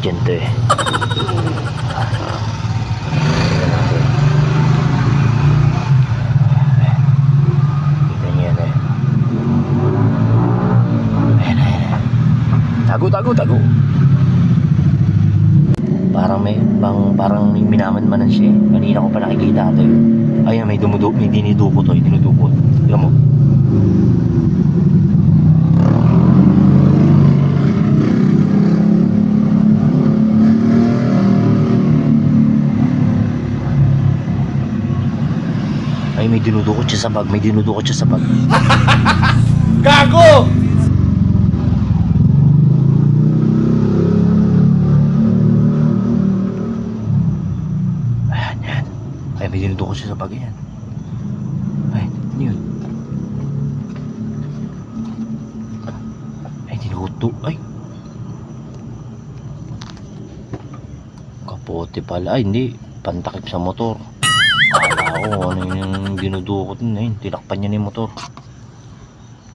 dyan to eh. Kita niyo yan eh. Tago. Parang may minaman-manan siya eh. Kanina ko pa nakikita ito eh. Ayan, may dinidukot to, dinudukot. Tignan mo. Ay, may dinudukot siya sa bag, Gago! Ay, may dinudukot siya sa bag yan. Ay, ano yun? Ay, dinuto. Ay, kapote pala. Ay, hindi. Pantakip sa motor. Akala ko, ano yung dinudukot na yun. Tinakpan niya na yung motor.